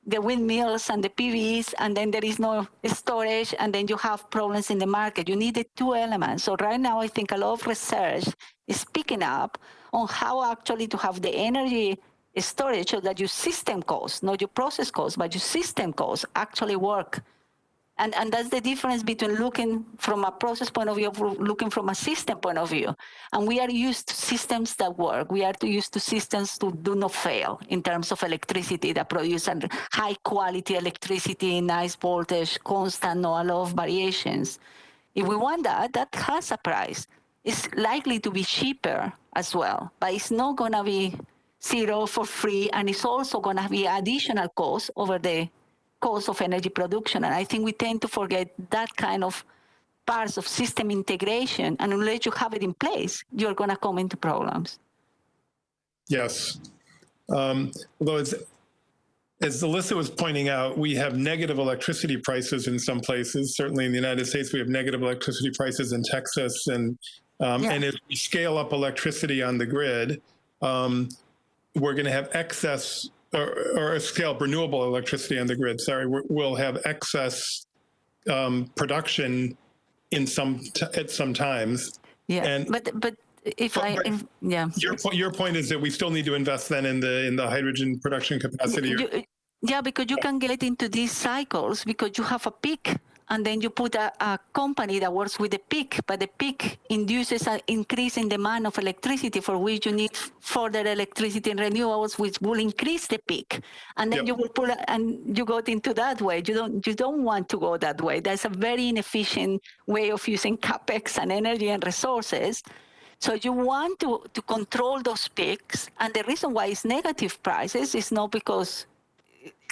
Speaker 3: the windmills and the PVs, and then there is no storage, and then you have problems in the market. You need the two elements. So right now, I think a lot of research is picking up on how actually to have the energy storage so that your system costs, not your process costs, but your system costs actually work. And that's the difference between looking from a process point of view, looking from a system point of view. And we are used to systems that work. We are used to systems that do not fail in terms of electricity, that produce high quality electricity, nice voltage, constant, no a lot of variations. If we want that, that has a price. It's likely to be cheaper as well, but it's not going to be zero for free, and it's also going to be additional cost over the cost of energy production. And I think we tend to forget that kind of parts of system integration, and unless you have it in place, you're going to come into problems.
Speaker 1: Yes. Although, as Alissa was pointing out, we have negative electricity prices in some places. Certainly in the United States, we have negative electricity prices in Texas. And as we scale up electricity on the grid, we're going to have excess, or scale up renewable electricity on the grid. Sorry, we'll have excess production in at some times.
Speaker 3: Yeah,
Speaker 1: and,
Speaker 3: but
Speaker 1: your point is that we still need to invest then in the hydrogen production capacity.
Speaker 3: Because you can get into these cycles because you have a peak, and then you put a company that works with the peak, but the peak induces an increase in demand of electricity, for which you need further electricity and renewables, which will increase the peak. And then you will and you go into that way. You don't want to go that way. That's a very inefficient way of using capex and energy and resources. So you want to control those peaks, and the reason why it's negative prices is not because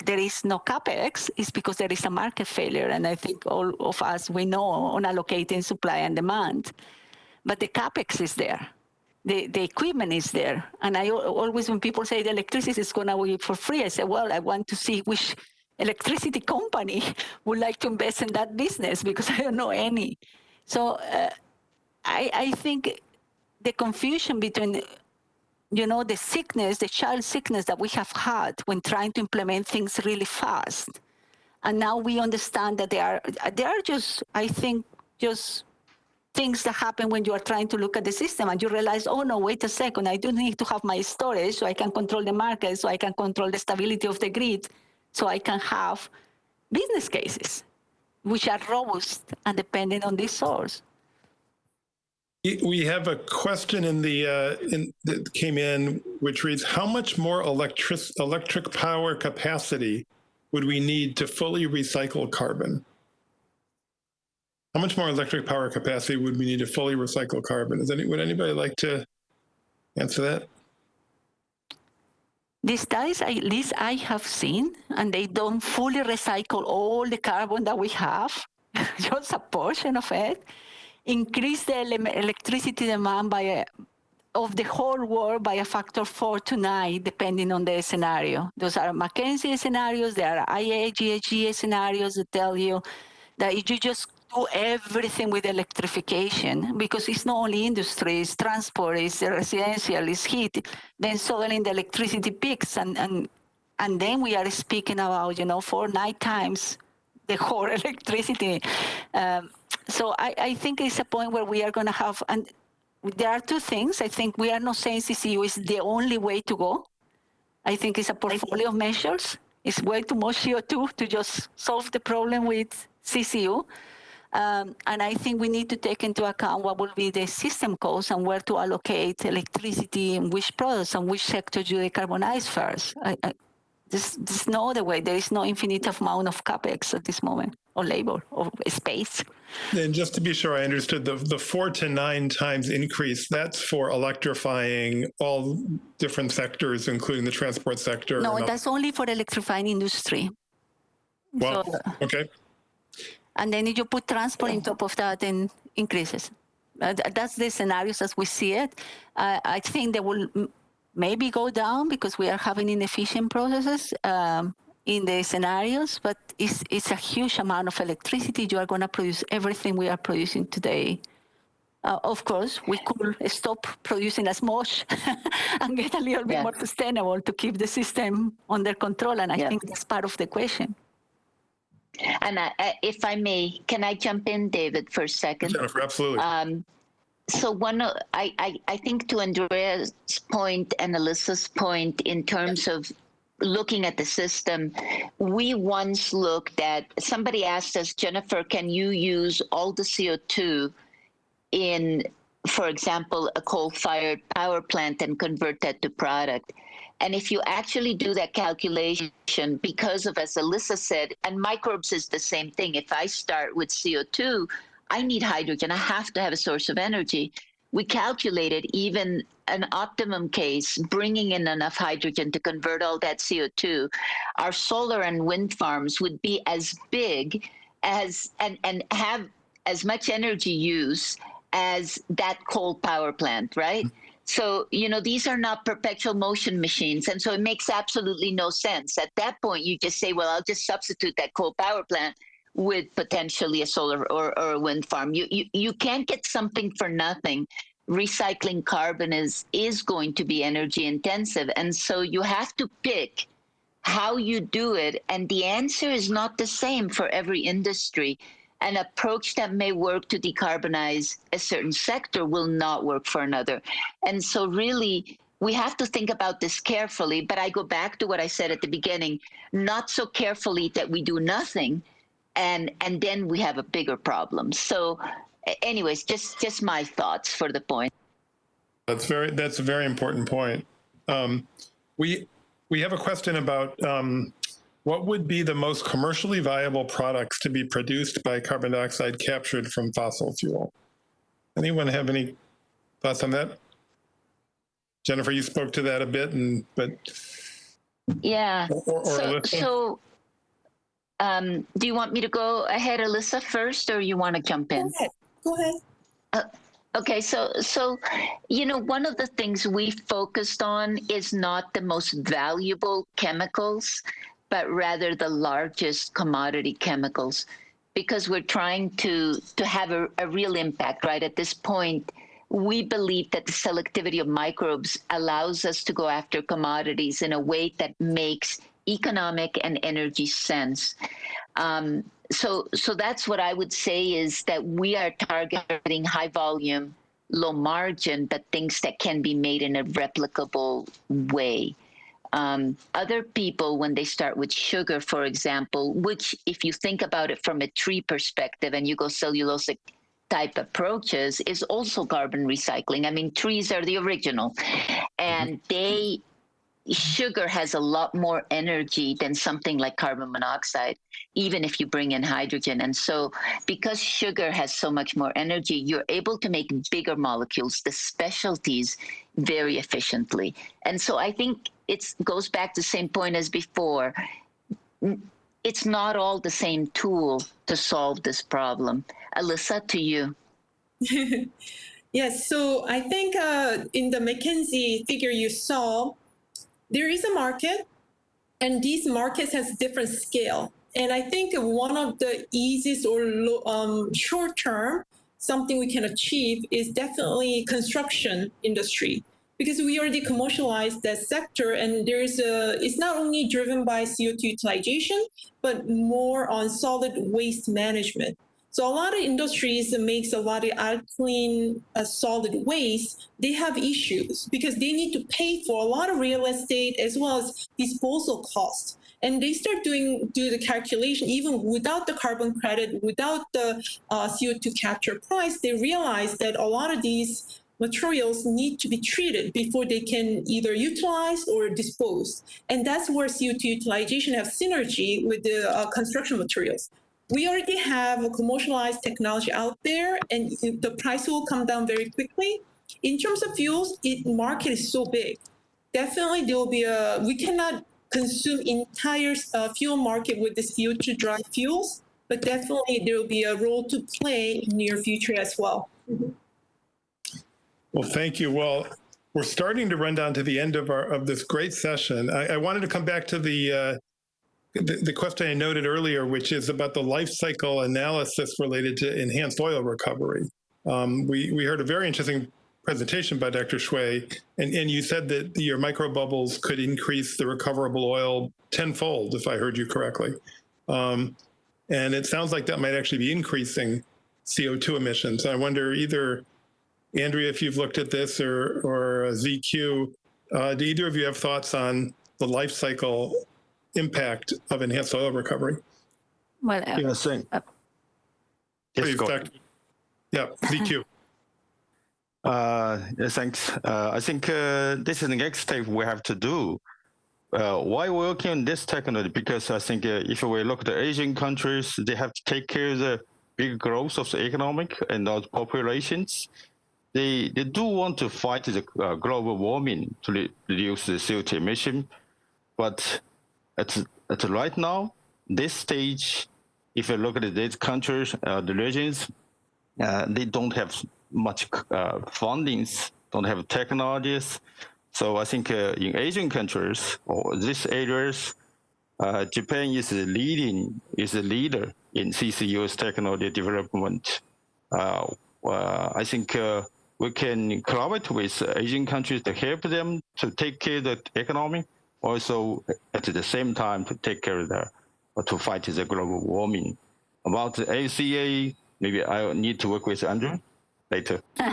Speaker 3: there is no capex, is because there is a market failure. And I think all of us, we know on allocating supply and demand. But the capex is there. The equipment is there. And I always, when people say the electricity is going to be for free, I say, well, I want to see which electricity company would like to invest in that business, because I don't know any. So I think the confusion between the sickness, the child sickness that we have had when trying to implement things really fast. And now we understand that they are just, I think, just things that happen when you are trying to look at the system and you realize, oh no, wait a second, I do need to have my storage so I can control the market, so I can control the stability of the grid, so I can have business cases which are robust and dependent on this source.
Speaker 1: We have a question that came in, which reads, how much more electric power capacity would we need to fully recycle carbon? How much more electric power capacity would we need to fully recycle carbon? Would anybody like to answer that?
Speaker 3: The studies, at least I have seen, and they don't fully recycle all the carbon that we have, just a portion of it. Increase the electricity demand of the whole world by a factor 4 to 9, depending on the scenario. Those are McKinsey scenarios. There are IEA scenarios that tell you that if you just do everything with electrification, because it's not only industry, it's transport, it's residential, it's heat, then suddenly the electricity peaks, and then we are speaking about 4-9 times the whole electricity. So I think it's a point where we are going to have, and there are two things. I think we are not saying CCU is the only way to go. I think it's a portfolio of measures. It's way too much CO2 to just solve the problem with CCU. And I think we need to take into account what will be the system cost and where to allocate electricity and which products and which sector you decarbonize first. There's no other way. There is no infinite amount of capex at this moment, or labor, or space.
Speaker 1: And just to be sure I understood, the 4 to 9 times increase, that's for electrifying all different sectors, including the transport sector?
Speaker 3: No, that's only for electrifying industry.
Speaker 1: Wow, okay.
Speaker 3: And then if you put transport on top of that, then increases. That's the scenarios as we see it. I think they will maybe go down because we are having inefficient processes in the scenarios, but it's a huge amount of electricity. You are going to produce everything we are producing today. Of course, we could stop producing as much and get a little bit more sustainable to keep the system under control. And I think that's part of the question.
Speaker 5: And if I may, can I jump in, David, for a second?
Speaker 1: Jennifer, absolutely.
Speaker 5: So I think to Andrea's point and Alissa's point in terms of looking at the system, we once looked at, somebody asked us, Jennifer, can you use all the CO2 in, for example, a coal-fired power plant and convert that to product? And if you actually do that calculation, because of, as Alissa said, and microbes is the same thing. If I start with CO2, I need hydrogen. I have to have a source of energy. We calculated even an optimum case, bringing in enough hydrogen to convert all that CO2. Our solar and wind farms would be as big as, and have as much energy use as that coal power plant, right? So, these are not perpetual motion machines. And so it makes absolutely no sense. At that point, you just say, well, I'll just substitute that coal power plant with potentially a solar or a wind farm. You can't get something for nothing. Recycling carbon is going to be energy intensive. And so you have to pick how you do it. And the answer is not the same for every industry. An approach that may work to decarbonize a certain sector will not work for another. And so really, we have to think about this carefully. But I go back to what I said at the beginning, not so carefully that we do nothing, and then we have a bigger problem. So anyways, just my thoughts for the point.
Speaker 1: That's a very important point. We have a question about what would be the most commercially viable products to be produced by carbon dioxide captured from fossil fuel? Anyone have any thoughts on that? Jennifer, you spoke to that a bit, but
Speaker 5: yeah.
Speaker 1: Or Alissa?
Speaker 5: So do you want me to go ahead, Alissa, first, or you want to jump in?
Speaker 2: Go ahead.
Speaker 5: Okay, so one of the things we focused on is not the most valuable chemicals, but rather the largest commodity chemicals, because we're trying to have a real impact, right? At this point, we believe that the selectivity of microbes allows us to go after commodities in a way that makes economic and energy sense. So that's what I would say, is that we are targeting high volume, low margin, but things that can be made in a replicable way. Other people, when they start with sugar, for example, which if you think about it from a tree perspective and you go cellulosic type approaches, is also carbon recycling. I mean, trees are the original, and sugar has a lot more energy than something like carbon monoxide, even if you bring in hydrogen. And so because sugar has so much more energy, you're able to make bigger molecules, the specialties, very efficiently. And so I think it goes back to the same point as before. It's not all the same tool to solve this problem. Alissa, to you.
Speaker 2: Yes, so I think in the McKinsey figure you saw, there is a market, and these markets has different scale. And I think one of the easiest or short term, something we can achieve is definitely construction industry, because we already commercialized that sector, and it's not only driven by CO2 utilization, but more on solid waste management. So a lot of industries that makes a lot of alkaline solid waste, they have issues because they need to pay for a lot of real estate as well as disposal costs. And they start do the calculation, even without the carbon credit, without the CO2 capture price, they realize that a lot of these materials need to be treated before they can either utilize or dispose. And that's where CO2 utilization have synergy with the construction materials. We already have a commercialized technology out there, and the price will come down very quickly. In terms of fuels, the market is so big. Definitely there will be we cannot consume entire fuel market with the CO2 drive fuels, but definitely there will be a role to play in near future as well.
Speaker 1: Well, thank you. Well, we're starting to run down to the end of this great session. I wanted to come back to the question I noted earlier, which is about the life cycle analysis related to enhanced oil recovery. We heard a very interesting presentation by Dr. Xue, and you said that your microbubbles could increase the recoverable oil tenfold, if I heard you correctly. And it sounds like that might actually be increasing CO2 emissions. I wonder, either Andrea, if you've looked at this, or Ziqiu, do either of you have thoughts on the life cycle impact of enhanced oil recovery.
Speaker 3: Well,
Speaker 4: Yes,
Speaker 1: Please, Dr. Yeah, Ziqiu.
Speaker 4: Thanks. I think this is the next step we have to do. Why working on this technology? Because I think if we look at the Asian countries, they have to take care of the big growth of the economic and the populations. They do want to fight the global warming to reduce the CO2 emission. But at right now, this stage, if you look at these countries, the regions, they don't have much fundings, don't have technologies. So I think in Asian countries or these areas, Japan is a leader in CCUS technology development. I think we can collaborate with Asian countries to help them to take care of the economy, also at the same time to take care of to fight the global warming. About the LCA, maybe I need to work with Andrea later.
Speaker 3: So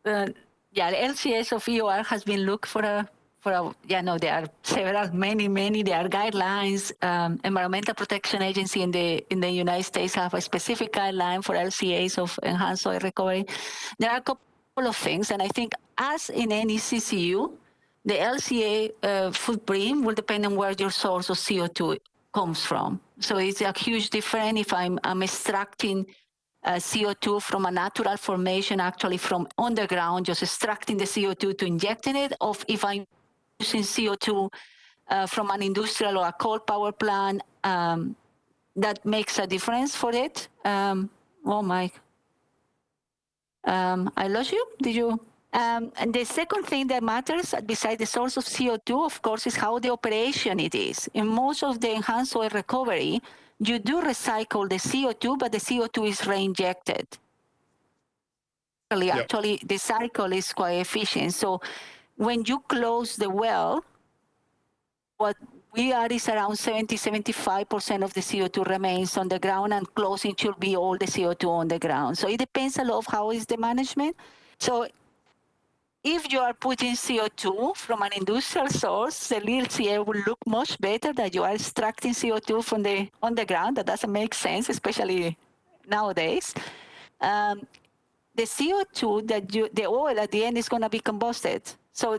Speaker 3: the LCS of EOR has been looked for a there are several, many. There are guidelines. Environmental Protection Agency in the United States have a specific guideline for LCAs of enhanced oil recovery. There are a couple of things, and I think as in any CCU, the LCA footprint will depend on where your source of CO2 comes from. So it's a huge difference if I'm extracting CO2 from a natural formation, actually from underground, just extracting the CO2 to injecting it, or if I'm using CO2 from an industrial or a coal power plant, that makes a difference for it. I lost you. Did you? And the second thing that matters, besides the source of CO2, of course, is how the operation it is. In most of the enhanced oil recovery, you do recycle the CO2, but the CO2 is reinjected. Actually, the cycle is quite efficient. So when you close the well, what we are is around 75% of the CO2 remains on the ground, and closing should be all the CO2 on the ground. So it depends a lot of how is the management. So if you are putting CO2 from an industrial source, the LCA will look much better than you are extracting CO2 from the underground. That doesn't make sense, especially nowadays. The CO2 the oil at the end is going to be combusted. So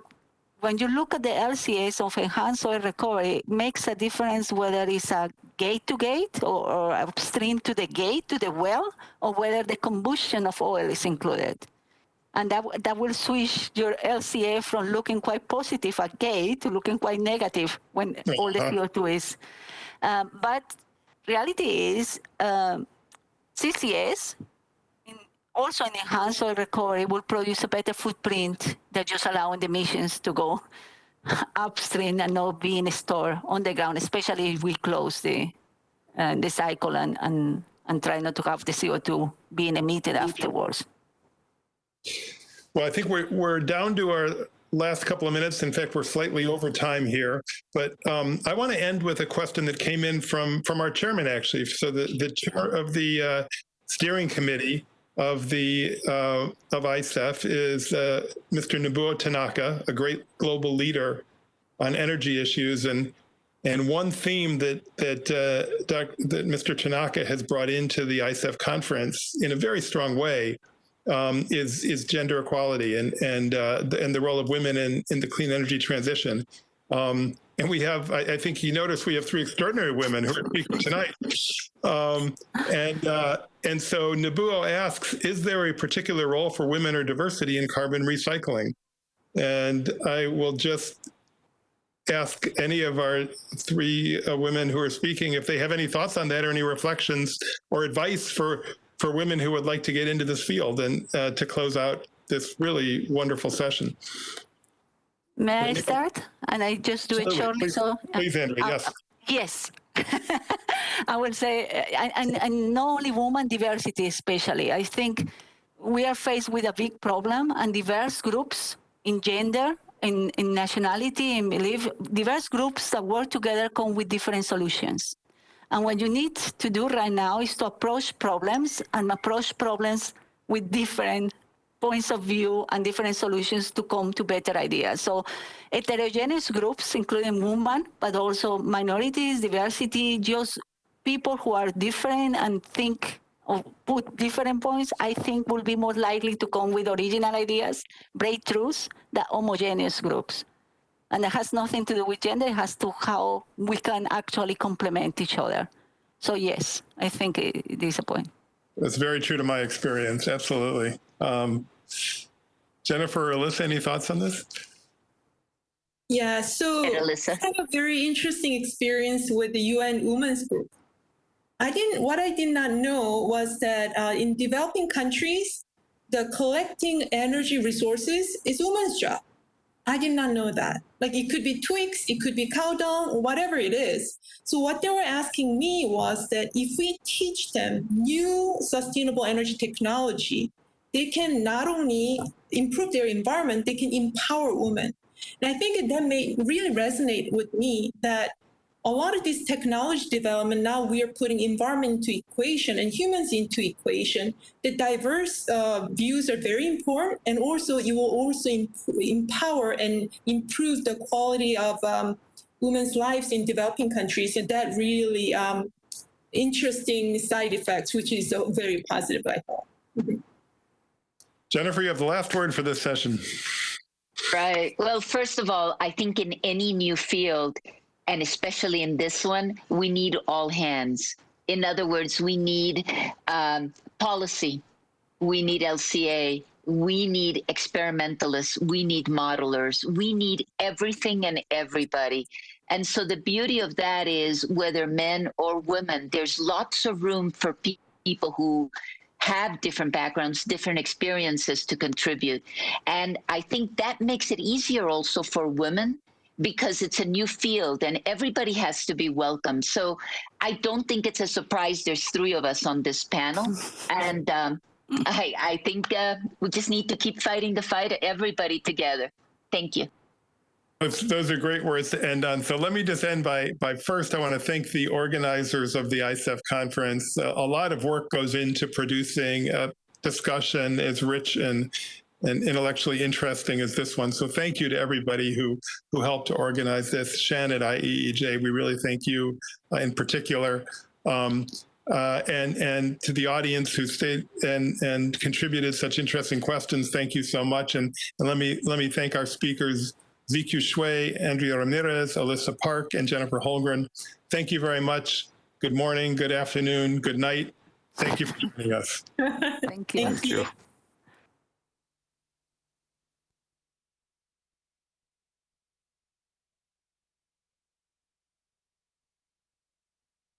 Speaker 3: when you look at the LCAs of enhanced oil recovery, it makes a difference whether it's a gate-to-gate or upstream to the gate, to the well, or whether the combustion of oil is included. And that will switch your LCA from looking quite positive at gate to looking quite negative when all the CO2 is. But reality is CCS, also in enhanced oil recovery, will produce a better footprint than just allowing the emissions to go upstream and not being stored on the ground, especially if we close the cycle and try not to have the CO2 being emitted afterwards.
Speaker 1: Well, I think we're down to our last couple of minutes. In fact, we're slightly over time here. But I want to end with a question that came in from our chairman, actually. So the chair of the steering committee of ICEF is Mr. Nobuo Tanaka, a great global leader on energy issues. And one theme that Mr. Tanaka has brought into the ICEF conference in a very strong way is gender equality and the role of women in the clean energy transition. And we have, I think you noticed, we have 3 extraordinary women who are speaking tonight. And so Nobuo asks, is there a particular role for women or diversity in carbon recycling? And I will just ask any of our 3 women who are speaking if they have any thoughts on that or any reflections or advice for women who would like to get into this field and to close out this really wonderful session.
Speaker 3: May I start? And I just do it shortly.
Speaker 1: Please, Andrea, yes.
Speaker 3: Yes. I would say, and not only woman, diversity especially. I think we are faced with a big problem, and diverse groups in gender, in nationality, in belief, diverse groups that work together come with different solutions. And what you need to do right now is to approach problems with different points of view and different solutions to come to better ideas. So heterogeneous groups, including women, but also minorities, diversity, just people who are different and think or put different points, I think will be more likely to come with original ideas, breakthroughs, than homogeneous groups. And that has nothing to do with gender, it has to how we can actually complement each other. So yes, I think it is a point.
Speaker 1: That's very true to my experience, absolutely. Jennifer or Alissa, any thoughts on this?
Speaker 2: Yeah, so I
Speaker 5: Alissa.
Speaker 2: had a very interesting experience with the UN Women's Group. What I did not know was that in developing countries, the collecting energy resources is women's job. I did not know that. Like it could be twigs, it could be cow dung, whatever it is. So what they were asking me was that if we teach them new sustainable energy technology, they can not only improve their environment, they can empower women. And I think that may really resonate with me that a lot of this technology development, now we are putting environment into equation and humans into equation. The diverse views are very important, and also it will also empower and improve the quality of women's lives in developing countries, and that really interesting side effects, which is very positive, I thought.
Speaker 1: Jennifer, you have the last word for this session.
Speaker 5: Right. Well, first of all, I think in any new field, and especially in this one, we need all hands. In other words, we need policy, we need LCA, we need experimentalists, we need modelers, we need everything and everybody. And so the beauty of that is whether men or women, there's lots of room for people who have different backgrounds, different experiences to contribute. And I think that makes it easier also for women, because it's a new field and everybody has to be welcome. So I don't think it's a surprise there's 3 of us on this panel. And I think we just need to keep fighting the fight, everybody together. Thank you.
Speaker 1: Those are great words to end on. So let me just end by first, I want to thank the organizers of the ICEF conference. A lot of work goes into producing a discussion as rich and intellectually interesting as this one. So thank you to everybody who helped to organize this. Shan at IEEJ, we really thank you in particular. And to the audience who stayed and contributed such interesting questions, thank you so much. And let me thank our speakers, Ziqiu Xue, Andrea Ramírez, Alissa Park, and Jennifer Holmgren. Thank you very much. Good morning, good afternoon, good night. Thank you for joining us.
Speaker 3: Thank you.
Speaker 2: Thank you.